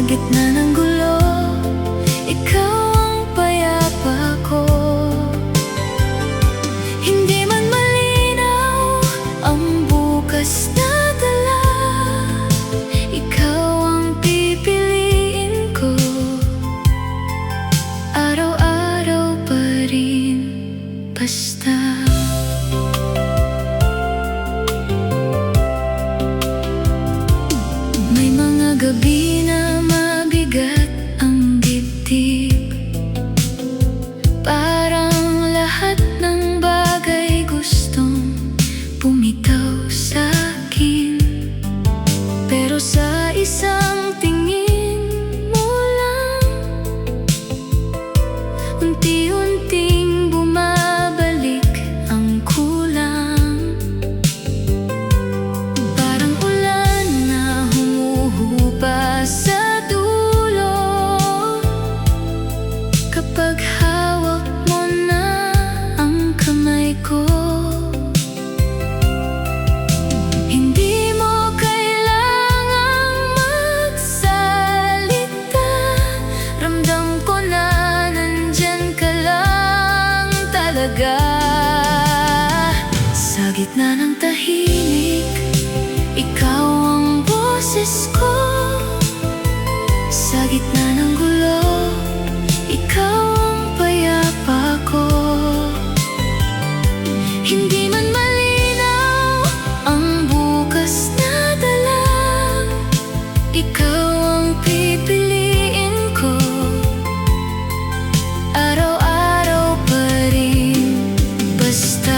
gitna ng gulo, ikaw ang payapa ko. Hindi man malinaw ang bukas na dala, ikaw ang pipiliin ko. Araw-araw pa rin, basta. May mga gabi na mabigat ang dibdib, parang lahat ng bagay gustong bumitaw sa'kin. Pero sa isang tingin mo lang, unti-unting bumabalik ang kulang. Parang ulan na humuhupa sa dulo, kapag hawak mo na ang kamay ko. Hindi mo kailangang magsalita, ramdam ko na nandyan ka lang talaga. Sa gitna ng tahimik, ikaw ang boses ko. Sa gitna ng gulo, ikaw ang payapa ko. Hindi man malinaw ang bukas na dala, ikaw ang pipiliin ko. Araw-araw pa rin, basta.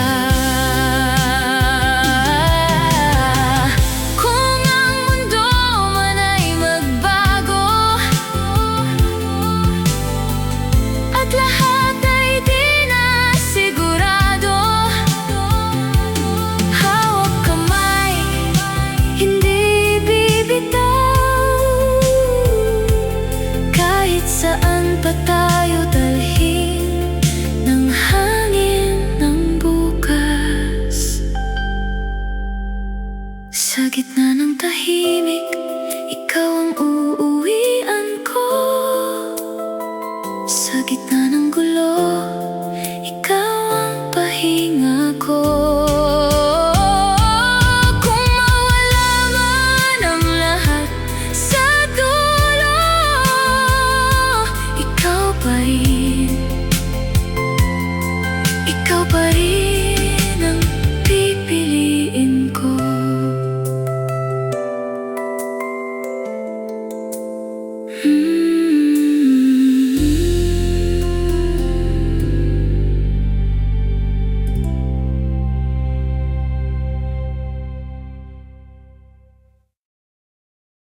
Kung ang mundo man ay magbago at lahat ay di na sigurado, hawak kamay, hindi bibitaw. Kahit saan